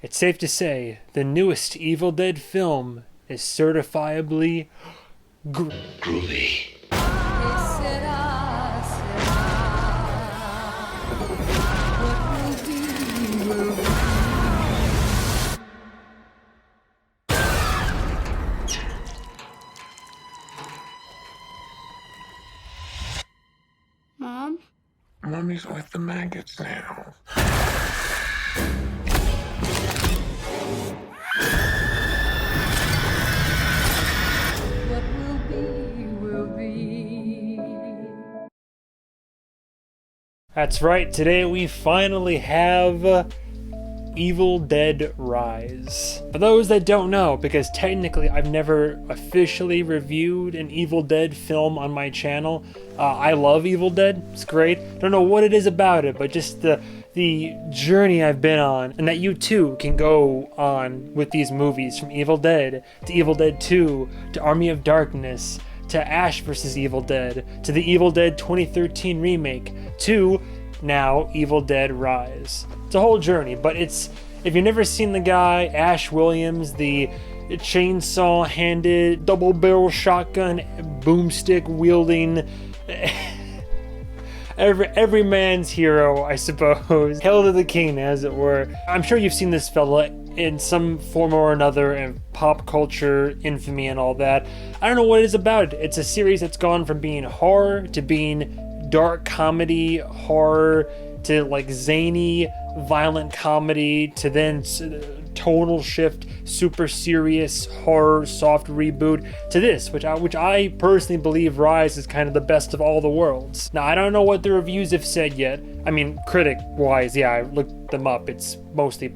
It's safe to say the newest Evil Dead film is certifiably Groovy. Mom? Mommy's with the maggots now. What will be. That's right, today we finally have Evil Dead Rise. For those that don't know, because technically I've never officially reviewed an Evil Dead film on my channel, I love Evil Dead, it's great. Don't know what it is about it, but just the journey I've been on, and that you too can go on with these movies, from Evil Dead to Evil Dead 2 to Army of Darkness to Ash vs. Evil Dead to the Evil Dead 2013 remake to now Evil Dead Rise. It's a whole journey, but it's, if you've never seen the guy, Ash Williams, the chainsaw-handed, double-barrel shotgun, boomstick wielding, every man's hero, I suppose, hail to the king, as it were. I'm sure you've seen this fella in some form or another in pop culture, infamy, and all that. I don't know what it is about it. It's a series that's gone from being horror to being dark comedy, horror, to like zany, violent comedy, to then tonal shift, super serious horror, soft reboot, to this, which I personally believe Rise is kind of the best of all the worlds. Now, I don't know what the reviews have said yet. I mean, critic-wise, yeah, I looked them up. It's mostly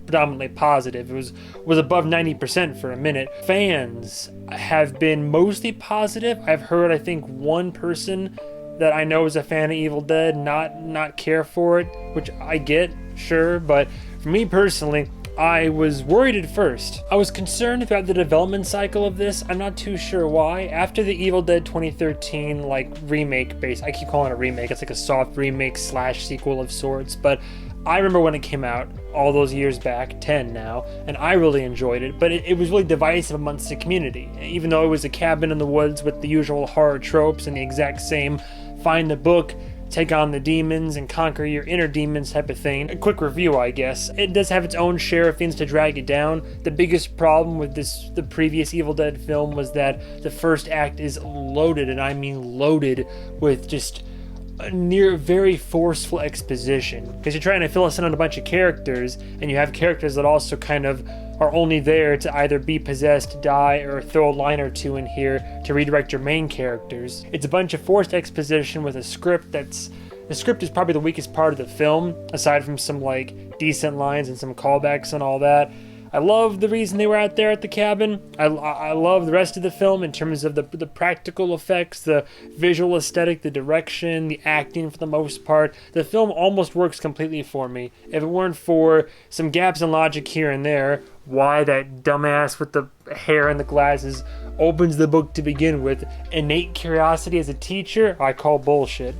predominantly positive. It was above 90% for a minute. Fans have been mostly positive. I've heard, I think, one person that I know is a fan of Evil Dead not care for it, which I get, sure, but for me personally, I was worried at first. I was concerned throughout the development cycle of this. I'm not too sure why. After the Evil Dead 2013 remake base, I keep calling it a remake, it's like a soft remake slash sequel of sorts, but I remember when it came out all those years back, 10 now, and I really enjoyed it, but it was really divisive amongst the community. Even though it was a cabin in the woods with the usual horror tropes and the exact same find the book, take on the demons, and conquer your inner demons type of thing. A quick review, I guess. It does have its own share of things to drag it down. The biggest problem with the previous Evil Dead film was that the first act is loaded, and I mean loaded, with just near very forceful exposition, because you're trying to fill us in on a bunch of characters, and you have characters that also kind of are only there to either be possessed, die, or throw a line or two in here to redirect your main characters. It's a bunch of forced exposition with a script the script is probably the weakest part of the film, aside from some like decent lines and some callbacks and all that. I love the reason they were out there at the cabin. I love the rest of the film in terms of the practical effects, the visual aesthetic, the direction, the acting for the most part. The film almost works completely for me. If it weren't for some gaps in logic here and there, why that dumbass with the hair and the glasses opens the book to begin with, innate curiosity as a teacher, I call bullshit.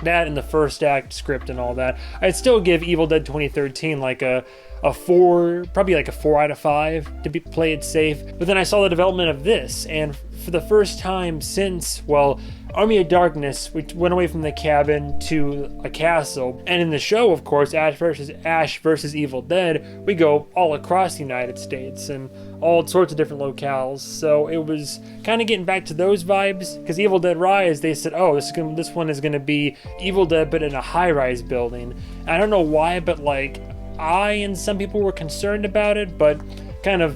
That and the first act script and all that. I'd still give Evil Dead 2013 like a 4, probably like a 4 out of 5 to play it safe. But then I saw the development of this, and for the first time since, well, Army of Darkness, we went away from the cabin to a castle. And in the show, of course, Ash versus Evil Dead, we go all across the United States and all sorts of different locales. So it was kind of getting back to those vibes, because Evil Dead Rise, they said, oh, this one is going to be Evil Dead, but in a high-rise building. And I don't know why, but like, I and some people were concerned about it, but kind of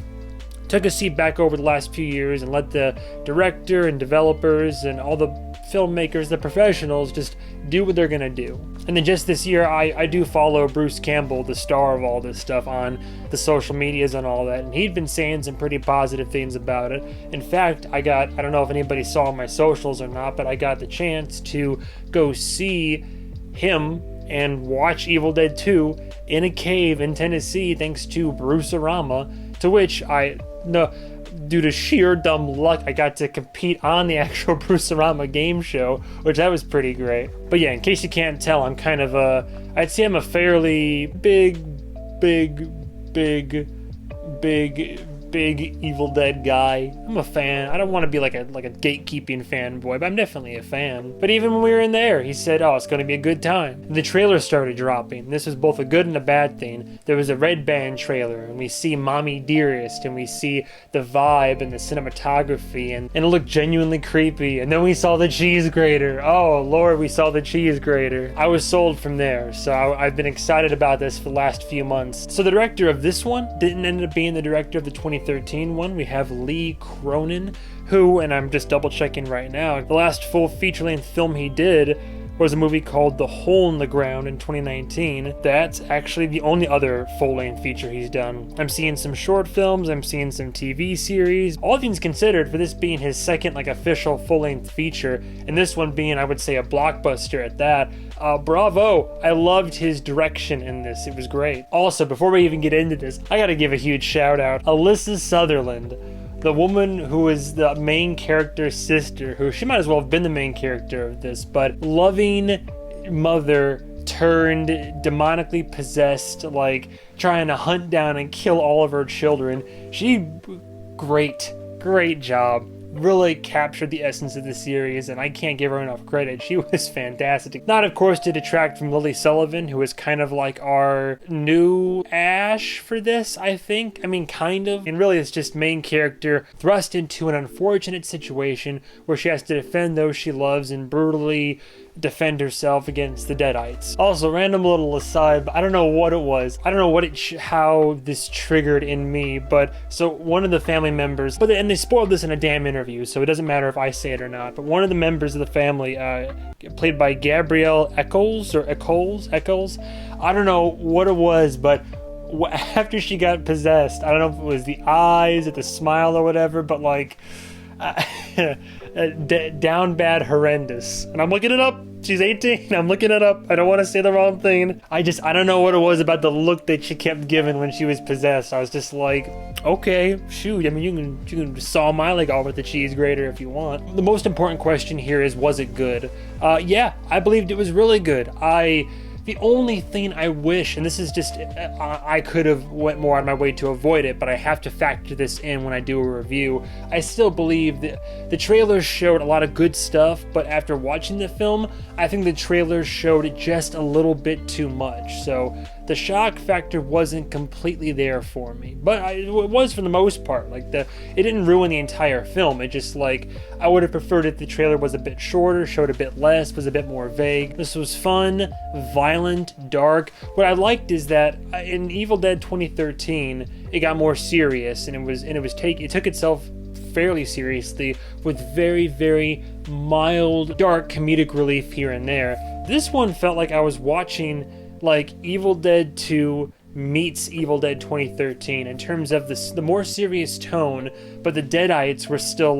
took a seat back over the last few years and let the director and developers and all the filmmakers, the professionals, just do what they're gonna do. And then just this year, I do follow Bruce Campbell, the star of all this stuff, on the social medias and all that, and he'd been saying some pretty positive things about it. In fact, I don't know if anybody saw my socials or not, but I got the chance to go see him and watch Evil Dead 2 in a cave in Tennessee thanks to Bruce-orama, to which due to sheer dumb luck, I got to compete on the actual Bruce-orama game show, which that was pretty great. But yeah, in case you can't tell, I'm kind of I'd say I'm a fairly big big Evil Dead guy. I'm a fan. I don't want to be like a gatekeeping fanboy, but I'm definitely a fan. But even when we were in there, he said, "Oh, it's going to be a good time." And the trailer started dropping. This was both a good and a bad thing. There was a Red Band trailer, and we see Mommy Dearest, and we see the vibe and the cinematography, and it looked genuinely creepy. And then we saw the cheese grater. Oh Lord, we saw the cheese grater. I was sold from there, so I've been excited about this for the last few months. So the director of this one didn't end up being the director of the 2013 one. We have Lee Cronin, who, and I'm just double checking right now, the last full feature-length film he did was a movie called The Hole in the Ground in 2019. That's actually the only other full-length feature he's done. I'm seeing some short films, I'm seeing some TV series. All things considered, for this being his second official full-length feature, and this one being, I would say, a blockbuster at that, bravo! I loved his direction in this. It was great. Also, before we even get into this, I gotta give a huge shout out. Alyssa Sutherland, the woman who is the main character's sister, who she might as well have been the main character of this, but loving mother turned demonically possessed, trying to hunt down and kill all of her children. Great job. Really captured the essence of the series, and I can't give her enough credit. She was fantastic. Not, of course, to detract from Lily Sullivan, who is kind of like our new Ash for this, I think. I mean, kind of. And really, it's just main character thrust into an unfortunate situation where she has to defend those she loves and brutally defend herself against the Deadites. Also, random little aside, but I don't know what it was. I don't know how this triggered in me, but so one of the family members, and they spoiled this in a damn interview, so it doesn't matter if I say it or not, but one of the members of the family, played by Gabrielle Eccles, I don't know what it was, but after she got possessed, I don't know if it was the eyes or the smile or whatever, but down bad horrendous. And I'm looking it up. She's 18. I'm looking it up. I don't want to say the wrong thing. I don't know what it was about the look that she kept giving when she was possessed. I was just like, okay, shoot. I mean, you can saw my leg off with the cheese grater if you want. The most important question here is, was it good? Yeah, I believed it was really good. The only thing I wish, and this is just, I could have went more out of my way to avoid it, but I have to factor this in when I do a review. I still believe that the trailers showed a lot of good stuff, but after watching the film, I think the trailers showed just a little bit too much. So the shock factor wasn't completely there for me, but it was for the most part. It didn't ruin the entire film. It just I would have preferred if the trailer was a bit shorter, showed a bit less, was a bit more vague. This was fun, violent, dark. What I liked is that in Evil Dead 2013, it got more serious, and it took itself fairly seriously with very, very mild, dark comedic relief here and there. This one felt like I was watching Evil Dead 2 meets Evil Dead 2013 in terms of the more serious tone, but the Deadites were still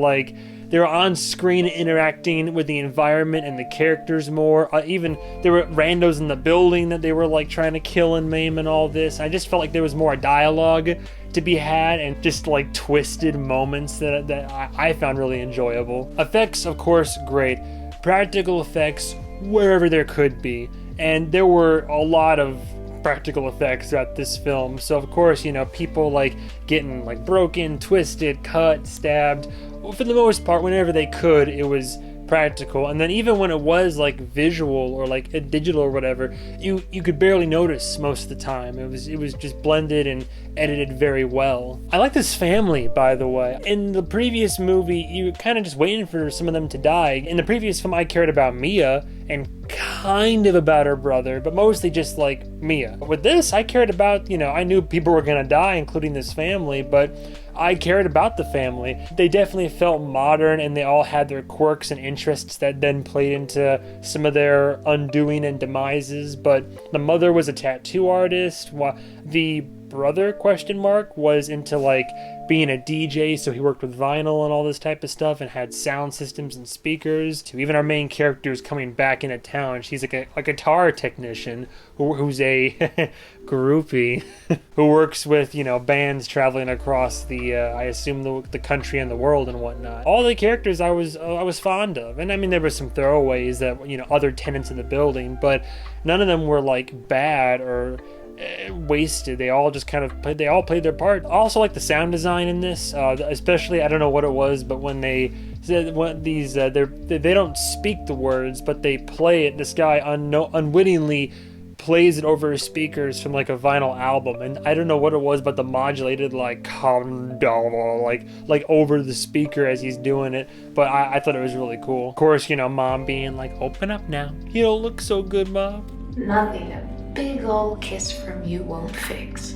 they were on screen interacting with the environment and the characters more. Even there were randos in the building that they were trying to kill and maim and all this. I just felt like there was more dialogue to be had and just twisted moments that I found really enjoyable. Effects, of course, great. Practical effects wherever there could be. And there were a lot of practical effects throughout this film. So of course, people getting broken, twisted, cut, stabbed. For the most part, whenever they could, it was practical. And then even when it was visual or a digital or whatever, you could barely notice most of the time. It was just blended and edited very well. I like this family, by the way. In the previous movie, you were kind of just waiting for some of them to die. In the previous film, I cared about Mia and kind of about her brother, but mostly just Mia. With this, I cared about, I knew people were gonna die, including this family, but I cared about the family. They definitely felt modern, and they all had their quirks and interests that then played into some of their undoing and demises. But the mother was a tattoo artist. The brother was into being a DJ, so he worked with vinyl and all this type of stuff and had sound systems and speakers. To even our main character is coming back into town. She's a guitar technician who's a groupie who works with bands traveling across the I assume the country and the world and whatnot. All the characters I was fond of, and I mean there were some throwaways that other tenants in the building, but none of them were bad or wasted. They all just kind of played their part. I also like the sound design in this, especially, I don't know what it was, but when they said they don't speak the words, but they play it. This guy unwittingly plays it over his speakers from like a vinyl album, and I don't know what it was, but the modulated like over the speaker as he's doing it. But I thought it was really cool. Of course, mom being like, "Open up now. You don't look so good, mom." Nothing a big old kiss from you won't fix.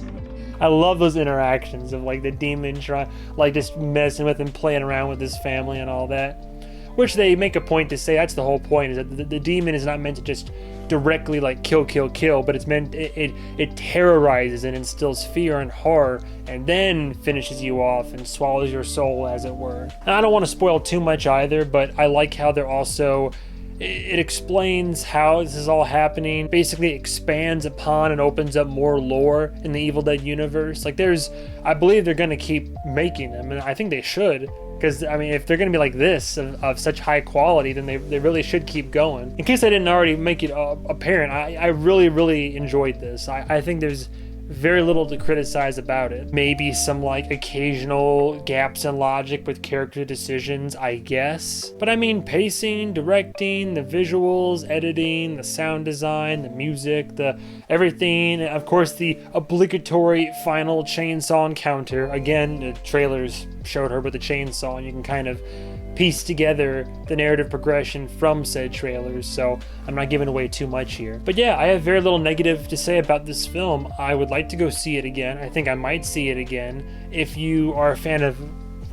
I love those interactions of like the demon trying, like just messing with and playing around with his family and all that. Which they make a point to say that's the whole point, is that the demon is not meant to just directly like kill, but it's meant, it terrorizes and instills fear and horror, and then finishes you off and swallows your soul, as it were. And I don't want to spoil too much either, but I like how they're also, it explains how this is all happening, basically expands upon and opens up more lore in the Evil Dead universe. Like I believe they're going to keep making them, and I think they should. Because, I mean, if they're going to be like this, of such high quality, then they really should keep going. In case I didn't already make it apparent, I really, really enjoyed this. I think there's very little to criticize about it. Maybe some, like, occasional gaps in logic with character decisions, I guess. But, I mean, pacing, directing, the visuals, editing, the sound design, the music, the everything. Of course, the obligatory final chainsaw encounter. Again, the trailers showed her with the chainsaw, and you can kind of piece together the narrative progression from said trailers, so I'm not giving away too much here. But yeah, I have very little negative to say about this film. I would like to go see it again. I think I might see it again. If you are a fan of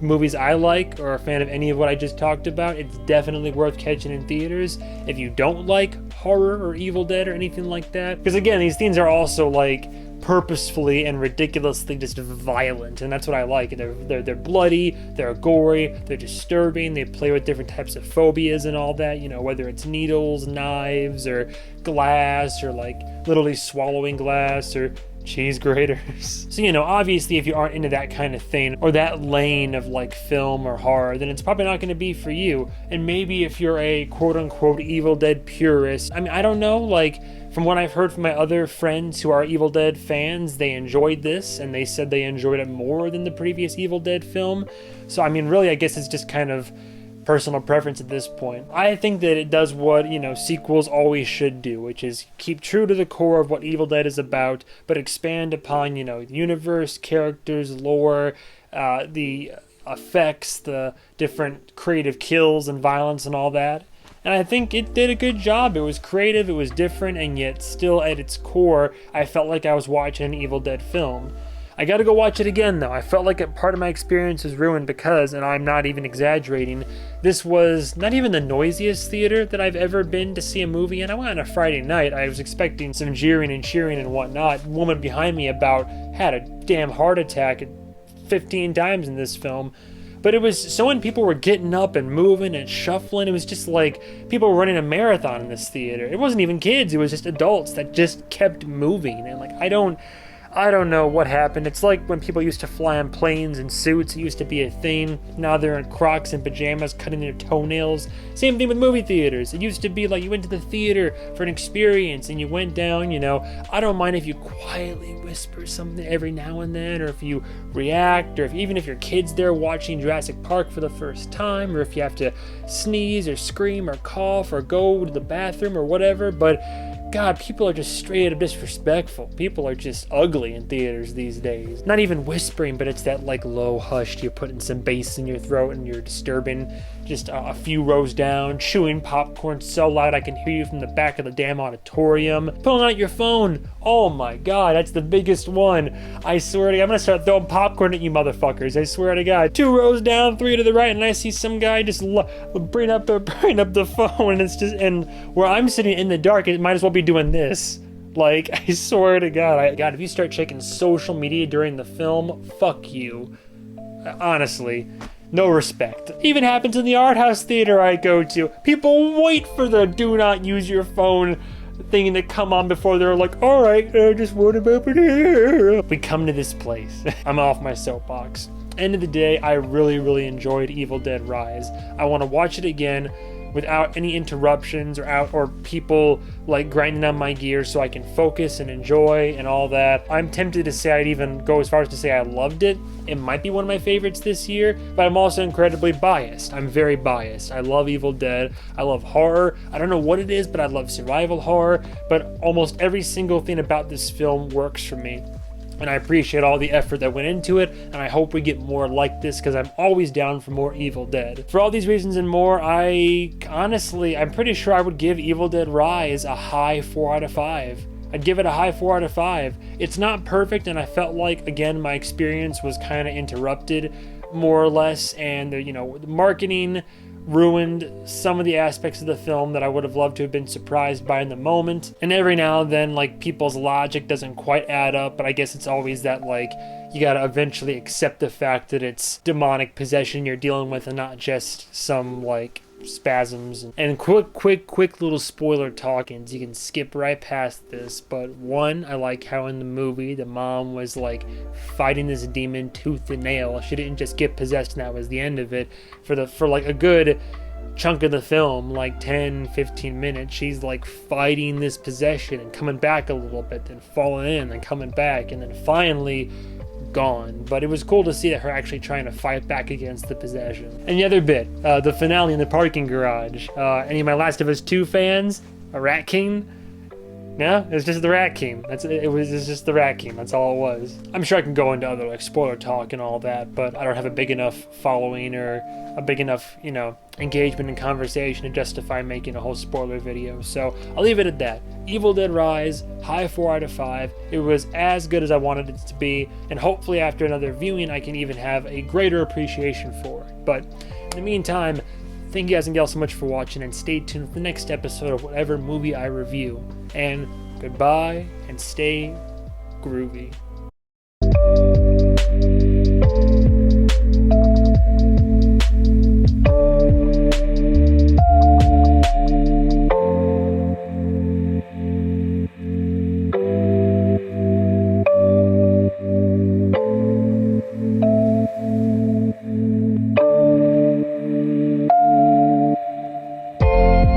movies I like, or a fan of any of what I just talked about, it's definitely worth catching in theaters. If you don't like horror or Evil Dead or anything like that, because again, these things are also like purposefully and ridiculously just violent, and that's what I like. They're bloody, they're gory, they're disturbing, they play with different types of phobias and all that, whether it's needles, knives, or glass, or like literally swallowing glass, or cheese graters. So, obviously if you aren't into that kind of thing, or that lane of like film or horror, then it's probably not going to be for you. And maybe if you're a quote-unquote Evil Dead purist, I mean, I don't know, like, from what I've heard from my other friends who are Evil Dead fans, they enjoyed this, and they said they enjoyed it more than the previous Evil Dead film. So, I mean, really, I guess it's just kind of personal preference at this point. I think that it does what, sequels always should do, which is keep true to the core of what Evil Dead is about, but expand upon, the universe, characters, lore, the effects, the different creative kills and violence and all that. And I think it did a good job. It was creative, it was different, and yet still at its core, I felt like I was watching an Evil Dead film. I gotta go watch it again though. I felt like a part of my experience was ruined because, and I'm not even exaggerating, this was not even the noisiest theater that I've ever been to see a movie in. I went on a Friday night. I was expecting some jeering and cheering and whatnot. The woman behind me had a damn heart attack 15 times in this film. But it was so when people were getting up and moving and shuffling, it was just like people were running a marathon in this theater. It wasn't even kids, it was just adults that just kept moving. And like, I don't know what happened. It's like when people used to fly on planes in suits. It used to be a thing. Now they're in Crocs and pajamas cutting their toenails. Same thing with movie theaters. It used to be like you went to the theater for an experience and you went down, I don't mind if you quietly whisper something every now and then, or if you react, or even if your kid's there watching Jurassic Park for the first time, or if you have to sneeze or scream or cough or go to the bathroom or whatever. But God, people are just straight up disrespectful. People are just ugly in theaters these days. Not even whispering, but it's that like low hushed, you're putting some bass in your throat and you're disturbing just a few rows down, chewing popcorn so loud I can hear you from the back of the damn auditorium. Pulling out your phone. Oh my God, that's the biggest one. I swear to God, I'm gonna start throwing popcorn at you motherfuckers. I swear to God. 2 rows down, 3 to the right, and I see some guy just bring up the phone, and it's just, and where I'm sitting in the dark, it might as well be doing this. Like, I swear to God, if you start checking social media during the film, fuck you. Honestly. No respect. Even happens in the art house theater I go to. People wait for the do not use your phone thing to come on before they're like, all right, I just want to open here. We come to this place. I'm off my soapbox. End of the day, I really, really enjoyed Evil Dead Rise. I want to watch it again without any interruptions or people like grinding on my gears, so I can focus and enjoy and all that. I'm tempted to say I'd even go as far as to say I loved it. It might be one of my favorites this year, but I'm also incredibly biased. I'm very biased. I love Evil Dead. I love horror. I don't know what it is, but I love survival horror. But almost every single thing about this film works for me. And I appreciate all the effort that went into it, and I hope we get more like this, because I'm always down for more Evil Dead. For all these reasons and more, I'm pretty sure I would give Evil Dead Rise a high 4 out of 5. I'd give it a high 4 out of 5. It's not perfect, and I felt like, again, my experience was kind of interrupted, more or less, and the marketing ruined some of the aspects of the film that I would have loved to have been surprised by in the moment. And every now and then, like, people's logic doesn't quite add up, but I guess it's always that, like, you gotta eventually accept the fact that it's demonic possession you're dealing with and not just some, like, spasms. And quick little spoiler talkings. You can skip right past this, but one, I like how in the movie the mom was like fighting this demon tooth and nail. She didn't just get possessed and that was the end of it. For like a good chunk of the film, like 10-15 minutes, she's like fighting this possession and coming back a little bit, then falling in and coming back, and then finally gone. But it was cool to see that her actually trying to fight back against the possession. And the other bit, the finale in the parking garage. Any of my Last of Us 2 fans? A Rat King? No, it was just the Rat King. It was just the Rat King. That's all it was. I'm sure I can go into other like spoiler talk and all that, but I don't have a big enough following or a big enough, engagement and conversation to justify making a whole spoiler video. So I'll leave it at that. Evil Dead Rise, high 4 out of 5. It was as good as I wanted it to be, and hopefully after another viewing I can even have a greater appreciation for it. But in the meantime, thank you guys and gals so much for watching, and stay tuned for the next episode of whatever movie I review. And goodbye, and stay groovy.